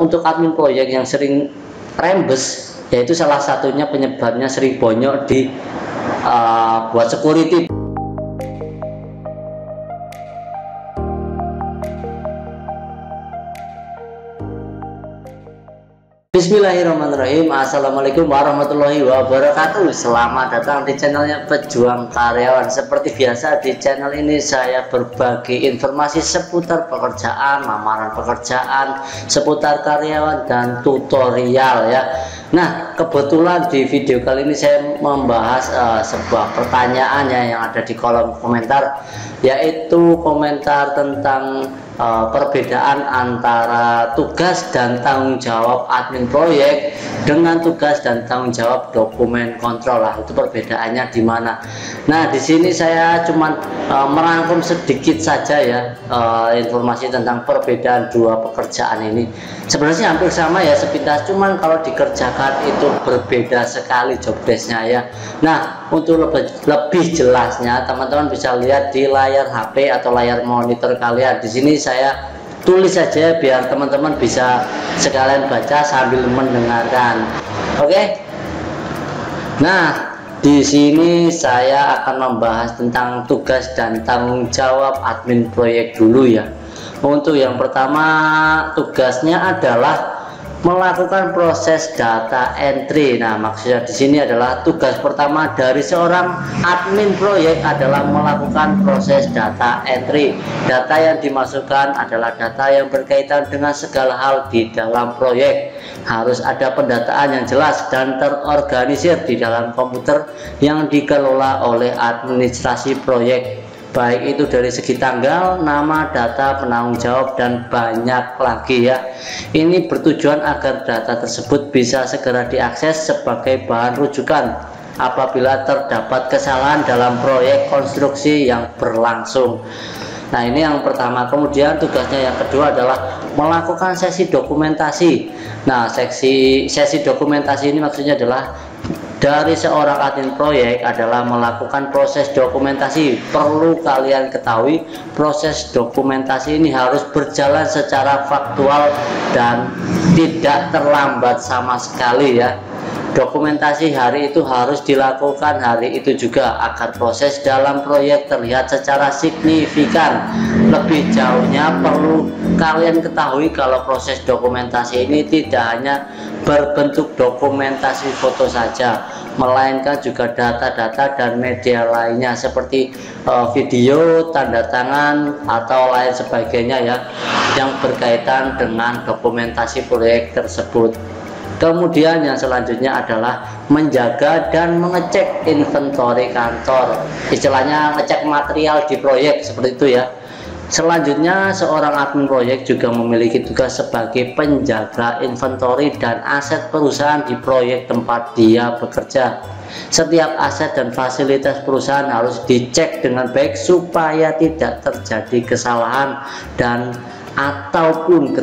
Untuk admin proyek yang sering rembes, yaitu salah satunya penyebabnya sering bonyok di buat security. Bismillahirrahmanirrahim. Assalamualaikum warahmatullahi wabarakatuh. Selamat datang di channelnya Pejuang Karyawan. Seperti biasa di channel ini saya berbagi informasi seputar pekerjaan, lamaran pekerjaan, seputar karyawan dan tutorial ya. Nah, kebetulan di video kali ini saya membahas sebuah pertanyaan ya, yang ada di kolom komentar, yaitu komentar tentang perbedaan antara tugas dan tanggung jawab admin proyek dengan tugas dan tanggung jawab dokumen kontrol. Lah, itu perbedaannya di mana? Nah, di sini saya cuma merangkum sedikit saja ya, informasi tentang perbedaan dua pekerjaan ini. Sebenarnya hampir sama ya sepintas, cuman kalau dikerjakan itu berbeda sekali job desk-nya ya. Nah, untuk lebih jelasnya teman-teman bisa lihat di layar HP atau layar monitor kalian. Di sini saya tulis saja biar teman-teman bisa sekalian baca sambil mendengarkan. Oke. Nah, di sini saya akan membahas tentang tugas dan tanggung jawab admin proyek dulu ya. Untuk yang pertama, tugasnya adalah melakukan proses data entry. Nah, maksudnya di sini adalah tugas pertama dari seorang admin proyek adalah melakukan proses data entry. Data yang dimasukkan adalah data yang berkaitan dengan segala hal di dalam proyek. Harus ada pendataan yang jelas dan terorganisir di dalam komputer yang dikelola oleh administrasi proyek, baik itu dari segi tanggal, nama, data, penanggung jawab, dan banyak lagi ya. Ini bertujuan agar data tersebut bisa segera diakses sebagai bahan rujukan apabila terdapat kesalahan dalam proyek konstruksi yang berlangsung. Nah, ini yang pertama. Kemudian tugasnya yang kedua adalah melakukan sesi dokumentasi. Nah, sesi dokumentasi ini maksudnya adalah dari seorang admin proyek adalah melakukan proses dokumentasi. Perlu kalian ketahui, proses dokumentasi ini harus berjalan secara faktual dan tidak terlambat sama sekali ya. Dokumentasi hari itu harus dilakukan hari itu juga agar proses dalam proyek terlihat secara signifikan. Lebih jauhnya perlu kalian ketahui kalau proses dokumentasi ini tidak hanya berbentuk dokumentasi foto saja, melainkan juga data-data dan media lainnya seperti video, tanda tangan, atau lain sebagainya ya, yang berkaitan dengan dokumentasi proyek tersebut. Kemudian yang selanjutnya adalah menjaga dan mengecek inventory kantor, istilahnya ngecek material di proyek seperti itu ya. Selanjutnya, seorang admin proyek juga memiliki tugas sebagai penjaga inventory dan aset perusahaan di proyek tempat dia bekerja. Setiap aset dan fasilitas perusahaan harus dicek dengan baik supaya tidak terjadi kesalahan dan ataupun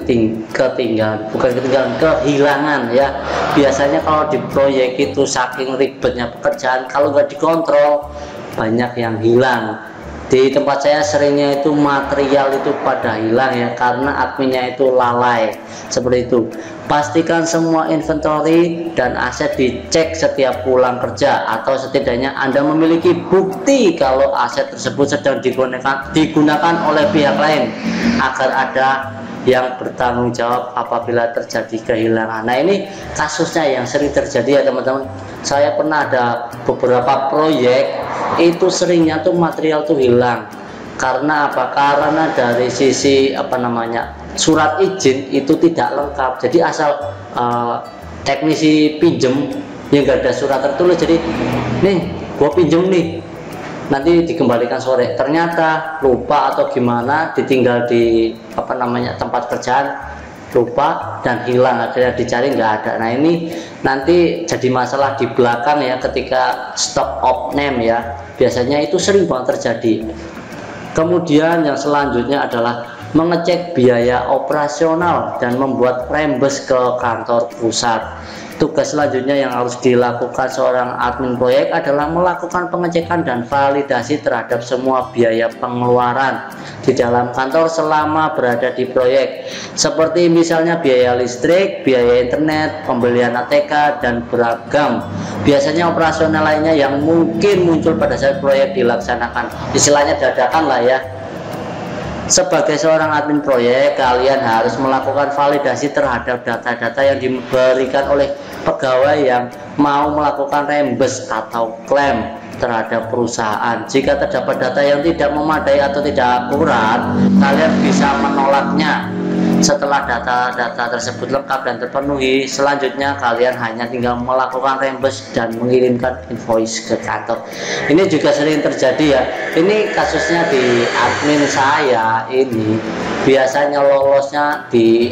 kehilangan ya. Biasanya kalau di proyek itu saking ribetnya pekerjaan, kalau nggak dikontrol banyak yang hilang. Di tempat saya seringnya itu material itu pada hilang ya, karena adminnya itu lalai seperti itu. Pastikan semua inventory dan aset dicek setiap pulang kerja, atau setidaknya Anda memiliki bukti kalau aset tersebut sedang digunakan oleh pihak lain, agar ada yang bertanggung jawab apabila terjadi kehilangan. Nah, ini kasusnya yang sering terjadi ya teman-teman. Saya pernah ada beberapa proyek itu seringnya tuh material tuh hilang. Karena apa? Karena dari sisi surat izin itu tidak lengkap. Jadi asal teknisi pinjem yang gak ada surat tertulis, jadi nih gua pinjem nih, nanti dikembalikan sore, ternyata lupa atau gimana, ditinggal di tempat kerjaan, lupa dan hilang, akhirnya dicari nggak ada. Nah, ini nanti jadi masalah di belakang ya, ketika stop of name ya, biasanya itu sering banget terjadi. Kemudian yang selanjutnya adalah mengecek biaya operasional dan membuat rembes ke kantor pusat. Tugas selanjutnya yang harus dilakukan seorang admin proyek adalah melakukan pengecekan dan validasi terhadap semua biaya pengeluaran di dalam kantor selama berada di proyek, seperti misalnya biaya listrik, biaya internet, pembelian ATK, dan beragam biasanya operasional lainnya yang mungkin muncul pada saat proyek dilaksanakan. Istilahnya dadakan lah ya. Sebagai seorang admin proyek, kalian harus melakukan validasi terhadap data-data yang diberikan oleh pegawai yang mau melakukan rembes atau klaim terhadap perusahaan. Jika terdapat data yang tidak memadai atau tidak akurat, kalian bisa menolaknya. Setelah data-data tersebut lengkap dan terpenuhi, selanjutnya kalian hanya tinggal melakukan rembes dan mengirimkan invoice ke kantor. Ini juga sering terjadi ya. Ini kasusnya di admin saya ini, biasanya lolosnya di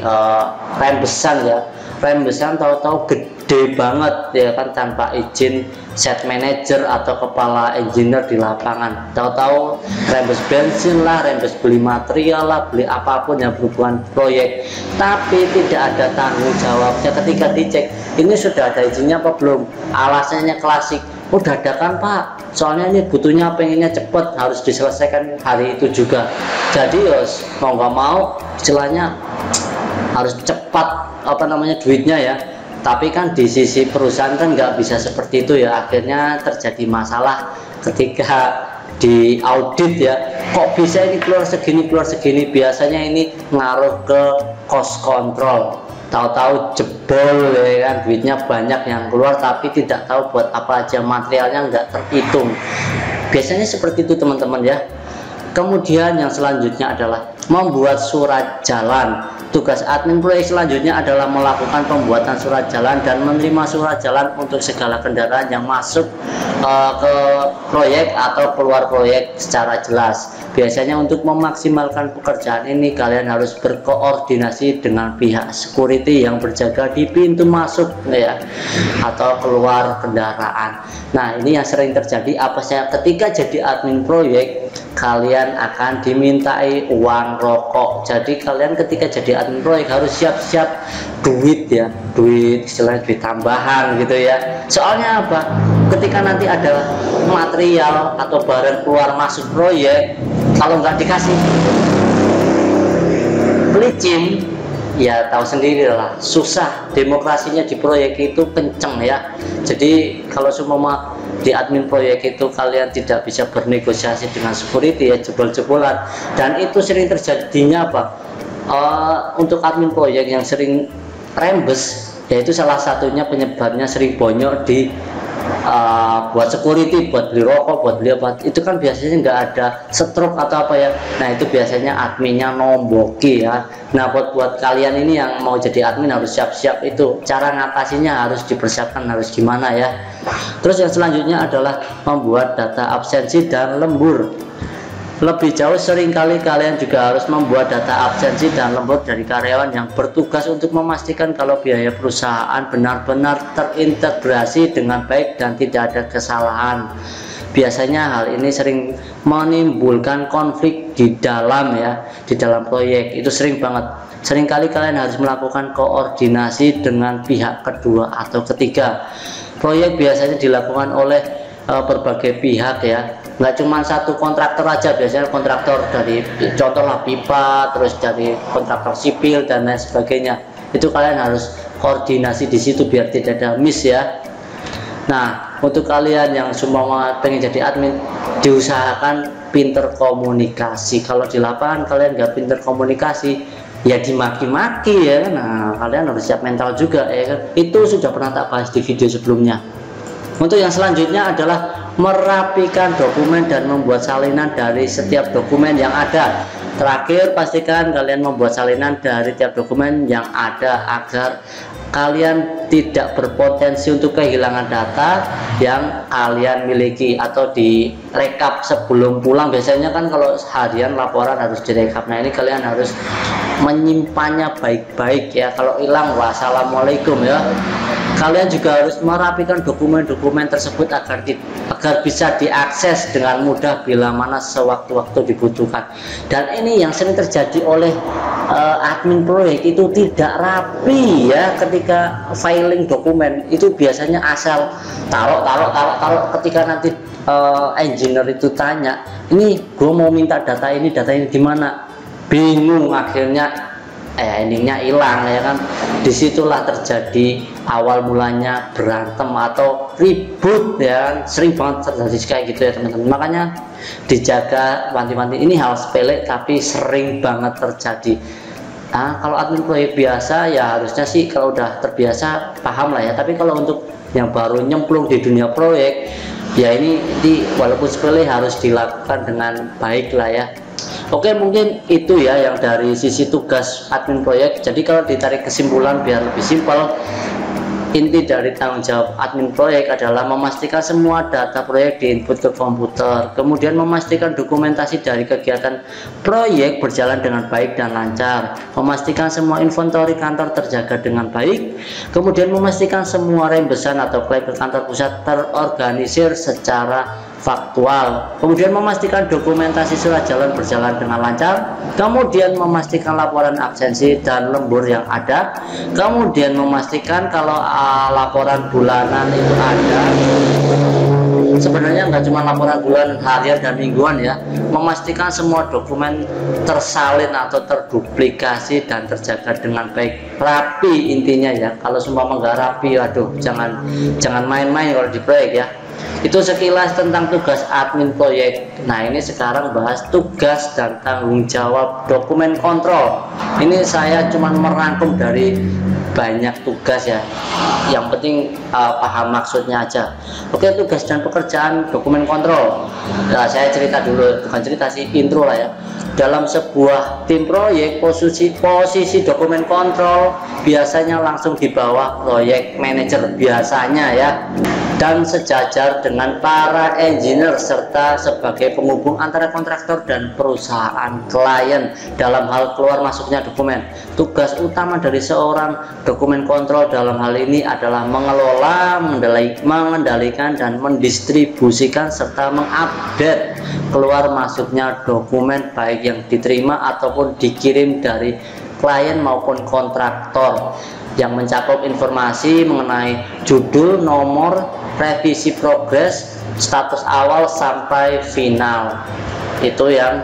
rembesan ya. Rembesan tahu-tahu gede banget ya kan, tanpa izin set manager atau kepala engineer di lapangan. Tahu-tahu rembes bensin lah, rembes beli material lah, beli apapun yang berhubungan proyek, tapi tidak ada tanggung jawabnya ketika dicek ini sudah ada izinnya apa belum. Alasannya klasik, udah ada kan Pak, soalnya ini butuhnya, pengennya cepet, harus diselesaikan hari itu juga. Jadi yos mau nggak mau istilahnya harus cepat duitnya ya. Tapi kan di sisi perusahaan kan nggak bisa seperti itu ya, akhirnya terjadi masalah ketika di audit ya, kok bisa ini keluar segini. Biasanya ini ngaruh ke cost control, tahu-tahu jebol ya kan, duitnya banyak yang keluar tapi tidak tahu buat apa aja, materialnya nggak terhitung. Biasanya seperti itu teman-teman ya. Kemudian yang selanjutnya adalah membuat surat jalan. Tugas admin proyek selanjutnya adalah melakukan pembuatan surat jalan dan menerima surat jalan untuk segala kendaraan yang masuk ke proyek atau keluar proyek secara jelas. Biasanya untuk memaksimalkan pekerjaan ini, kalian harus berkoordinasi dengan pihak security yang berjaga di pintu masuk ya atau keluar kendaraan. Nah, ini yang sering terjadi apa saya ketika jadi admin proyek, kalian akan dimintai uang rokok. Jadi kalian ketika jadi admin proyek harus siap-siap duit ya, duit istilahnya duit tambahan gitu ya. Soalnya apa? Ketika nanti ada material atau barang keluar masuk proyek, kalau nggak dikasih pelicin, ya tahu sendiri lah, susah demokrasinya di proyek itu kenceng ya. Jadi kalau semua di admin proyek itu kalian tidak bisa bernegosiasi dengan security ya, jebol-jebolan. Dan itu sering terjadinya apa? Untuk admin proyek yang sering rembes, yaitu salah satunya penyebabnya sering bonyok di buat security, buat beli rokok, buat beli apa, itu kan biasanya nggak ada stroke atau apa ya. Nah itu biasanya adminnya nomboki ya. Nah buat kalian ini yang mau jadi admin harus siap-siap itu, cara ngatasinya harus dipersiapkan, harus gimana ya. Terus yang selanjutnya adalah membuat data absensi dan lembur. Lebih jauh, seringkali kalian juga harus membuat data absensi dan lembur dari karyawan yang bertugas untuk memastikan kalau biaya perusahaan benar-benar terintegrasi dengan baik dan tidak ada kesalahan. Biasanya hal ini sering menimbulkan konflik di dalam proyek. Itu sering banget. Seringkali kalian harus melakukan koordinasi dengan pihak kedua atau ketiga. Proyek biasanya dilakukan oleh berbagai pihak ya, nggak cuma satu kontraktor aja. Biasanya kontraktor dari contohlah pipa, terus dari kontraktor sipil dan lain sebagainya. Itu kalian harus koordinasi di situ biar tidak ada miss ya. Nah untuk kalian yang semua pengen jadi admin, diusahakan pinter komunikasi. Kalau di lapangan kalian nggak pinter komunikasi, ya dimaki-maki ya. Nah kalian harus siap mental juga ya kan. Itu sudah pernah tak bahas di video sebelumnya. Untuk yang selanjutnya adalah merapikan dokumen dan membuat salinan dari setiap dokumen yang ada. Terakhir, pastikan kalian membuat salinan dari tiap dokumen yang ada agar kalian tidak berpotensi untuk kehilangan data yang kalian miliki atau direkap sebelum pulang. Biasanya kan kalau harian laporan harus direkap. Nah ini kalian harus menyimpannya baik-baik ya. Kalau hilang, wassalamualaikum ya. Kalian juga harus merapikan dokumen-dokumen tersebut agar agar bisa diakses dengan mudah bila mana sewaktu-waktu dibutuhkan. Dan ini yang sering terjadi oleh admin proyek, itu tidak rapi ya ketika filing dokumen. Itu biasanya asal taruh. Ketika nanti engineer itu tanya, ini gue mau minta data ini di mana, bingung, akhirnya endingnya hilang ya kan. Disitulah terjadi awal mulanya berantem atau ribut ya kan. Sering banget terjadi kayak gitu ya teman-teman. Makanya dijaga wanti-wanti, ini hal sepele tapi sering banget terjadi. Nah, kalau admin proyek biasa ya harusnya sih kalau udah terbiasa paham lah ya. Tapi kalau untuk yang baru nyemplung di dunia proyek ya, ini walaupun sepele harus dilakukan dengan baik lah ya. Oke, mungkin itu ya yang dari sisi tugas admin proyek. Jadi kalau ditarik kesimpulan biar lebih simpel, inti dari tanggung jawab admin proyek adalah memastikan semua data proyek diinput ke komputer, kemudian memastikan dokumentasi dari kegiatan proyek berjalan dengan baik dan lancar, memastikan semua inventory kantor terjaga dengan baik, kemudian memastikan semua rembesan atau klaim ke kantor pusat terorganisir secara faktual, kemudian memastikan dokumentasi surat jalan berjalan dengan lancar, kemudian memastikan laporan absensi dan lembur yang ada, kemudian memastikan kalau laporan bulanan itu ada. Sebenarnya nggak cuma laporan bulanan, harian dan mingguan ya, memastikan semua dokumen tersalin atau terduplikasi dan terjaga dengan baik, rapi intinya ya. Kalau semua nggak rapi, aduh jangan main-main kalau di proyek ya. Itu sekilas tentang tugas admin proyek. Nah, ini sekarang bahas tugas dan tanggung jawab dokumen kontrol. Ini saya cuma merangkum dari banyak tugas ya, yang penting paham maksudnya aja. Oke, tugas dan pekerjaan dokumen kontrol. Nah, saya cerita dulu, bukan cerita sih, intro lah ya. Dalam sebuah tim proyek, posisi dokumen kontrol biasanya langsung di bawah proyek manager biasanya ya, dan sejajar dengan para engineer serta sebagai penghubung antara kontraktor dan perusahaan klien dalam hal keluar masuknya dokumen. Tugas utama dari seorang dokumen kontrol dalam hal ini adalah mengelola, mengendalikan dan mendistribusikan serta mengupdate keluar masuknya dokumen baik yang diterima ataupun dikirim dari klien maupun kontraktor, yang mencakup informasi mengenai judul, nomor, revisi progres, status awal sampai final. Itu yang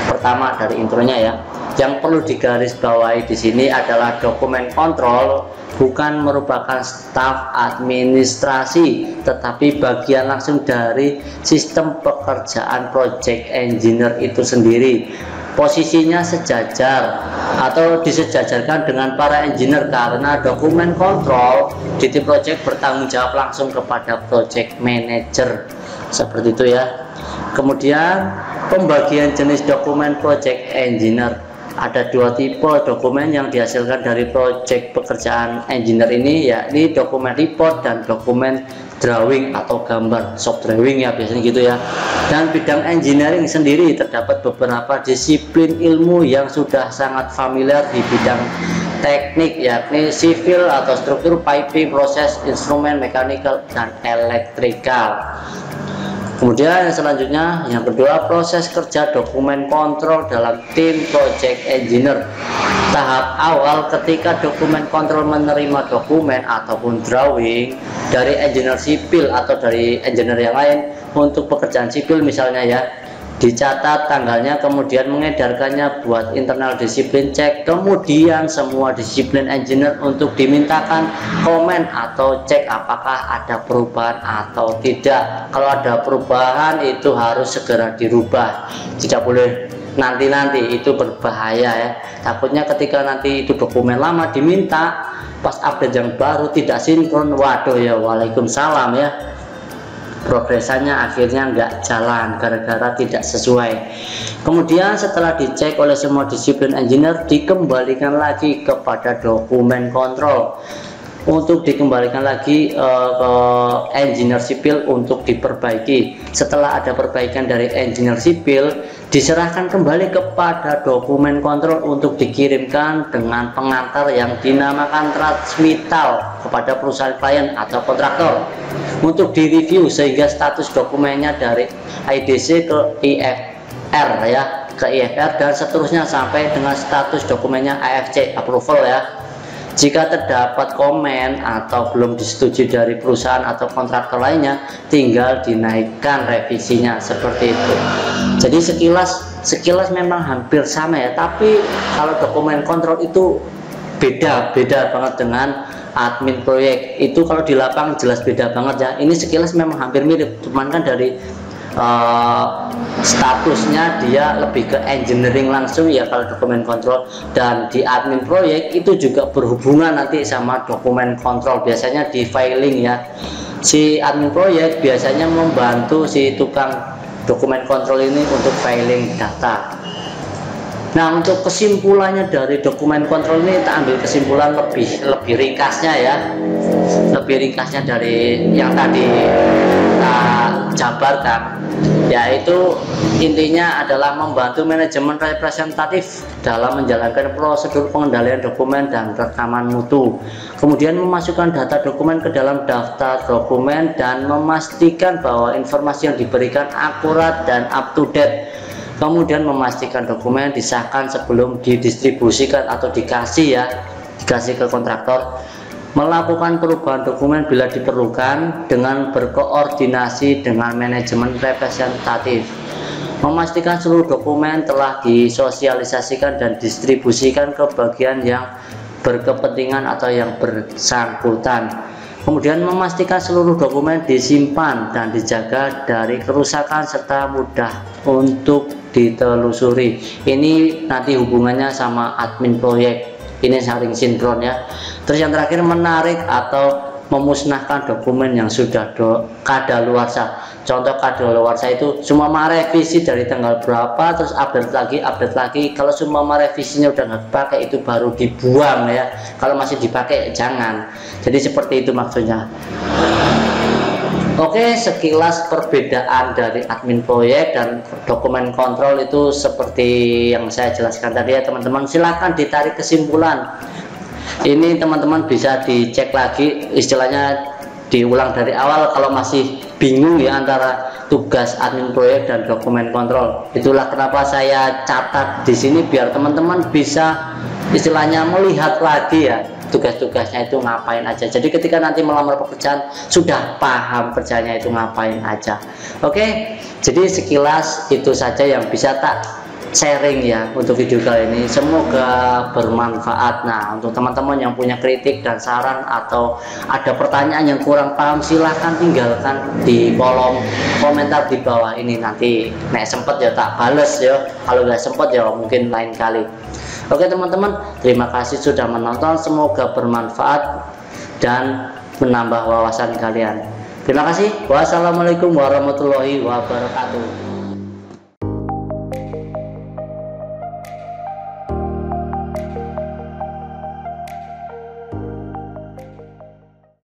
pertama dari intronya ya. Yang perlu digarisbawahi di sini adalah dokumen kontrol bukan merupakan staf administrasi, tetapi bagian langsung dari sistem pekerjaan project engineer itu sendiri. Posisinya sejajar atau disejajarkan dengan para engineer karena dokumen kontrol di tim project bertanggung jawab langsung kepada project manager, seperti itu ya. Kemudian pembagian jenis dokumen project engineer. Ada dua tipe dokumen yang dihasilkan dari project pekerjaan engineer ini, yakni dokumen report dan dokumen drawing atau gambar, shop drawing ya biasanya gitu ya. Dan bidang engineering sendiri terdapat beberapa disiplin ilmu yang sudah sangat familiar di bidang teknik, yakni sivil atau struktur, piping, proses, instrumen, mechanical, dan electrical. Kemudian yang selanjutnya, yang kedua, proses kerja dokumen kontrol dalam tim project engineer. Tahap awal ketika dokumen kontrol menerima dokumen ataupun drawing dari engineer sipil atau dari engineer yang lain untuk pekerjaan sipil misalnya ya, dicatat tanggalnya, kemudian mengedarkannya buat internal disiplin cek, kemudian semua disiplin engineer untuk dimintakan komen atau cek apakah ada perubahan atau tidak. Kalau ada perubahan itu harus segera dirubah, tidak boleh nanti-nanti, itu berbahaya ya. Takutnya ketika nanti itu dokumen lama diminta, pas update yang baru tidak sinkron, waduh ya, waalaikumsalam ya, progresannya akhirnya nggak jalan gara-gara tidak sesuai. Kemudian setelah dicek oleh semua disiplin engineer, dikembalikan lagi kepada dokumen kontrol untuk dikembalikan lagi ke engineer sipil untuk diperbaiki. Setelah ada perbaikan dari engineer sipil, diserahkan kembali kepada dokumen kontrol untuk dikirimkan dengan pengantar yang dinamakan transmittal kepada perusahaan klien atau kontraktor untuk direview, sehingga status dokumennya dari IDC ke IFR ya, ke IFR dan seterusnya sampai dengan status dokumennya AFC approval ya. Jika terdapat komen atau belum disetujui dari perusahaan atau kontraktor lainnya, tinggal dinaikkan revisinya, seperti itu. Jadi sekilas memang hampir sama ya, tapi kalau dokumen kontrol itu beda banget dengan admin proyek. Itu kalau di lapangan jelas beda banget ya. Ini sekilas memang hampir mirip, cuman kan dari statusnya dia lebih ke engineering langsung ya kalau dokumen kontrol, dan di admin proyek itu juga berhubungan nanti sama dokumen kontrol, biasanya di filing ya. Si admin proyek biasanya membantu si tukang dokumen kontrol ini untuk filing data. Nah, untuk kesimpulannya dari dokumen kontrol ini kita ambil kesimpulan lebih ringkasnya ya, lebih ringkasnya dari yang tadi kita jabarkan, yaitu intinya adalah membantu manajemen representatif dalam menjalankan prosedur pengendalian dokumen dan rekaman mutu, kemudian memasukkan data dokumen ke dalam daftar dokumen dan memastikan bahwa informasi yang diberikan akurat dan up to date, kemudian memastikan dokumen disahkan sebelum didistribusikan atau dikasih ke kontraktor, melakukan perubahan dokumen bila diperlukan dengan berkoordinasi dengan manajemen representatif, memastikan seluruh dokumen telah disosialisasikan dan distribusikan ke bagian yang berkepentingan atau yang bersangkutan, kemudian memastikan seluruh dokumen disimpan dan dijaga dari kerusakan serta mudah untuk ditelusuri. Ini nanti hubungannya sama admin proyek, ini saling sinkron ya. Terus yang terakhir, menarik atau memusnahkan dokumen yang sudah kadaluarsa. Contoh kadaluarsa itu semua revisi dari tanggal berapa, terus update lagi. Kalau semua revisinya udah nggak dipakai, itu baru dibuang ya. Kalau masih dipakai jangan. Jadi seperti itu maksudnya. Oke, sekilas perbedaan dari admin proyek dan dokumen kontrol itu seperti yang saya jelaskan tadi ya teman-teman. Silahkan ditarik kesimpulan. Ini teman-teman bisa dicek lagi, istilahnya diulang dari awal kalau masih bingung ya antara tugas admin proyek dan dokumen kontrol. Itulah kenapa saya catat di sini biar teman-teman bisa istilahnya melihat lagi ya tugas-tugasnya itu ngapain aja. Jadi ketika nanti melamar pekerjaan sudah paham kerjanya itu ngapain aja. Oke, jadi sekilas itu saja yang bisa tak sharing ya untuk video kali ini. Semoga bermanfaat. Nah, untuk teman-teman yang punya kritik dan saran atau ada pertanyaan yang kurang paham, silahkan tinggalkan di kolom komentar di bawah ini. Nanti nek sempet ya tak bales ya, kalau nggak sempet ya mungkin lain kali. Oke teman-teman, terima kasih sudah menonton, semoga bermanfaat dan menambah wawasan kalian. Terima kasih. Wassalamualaikum warahmatullahi wabarakatuh.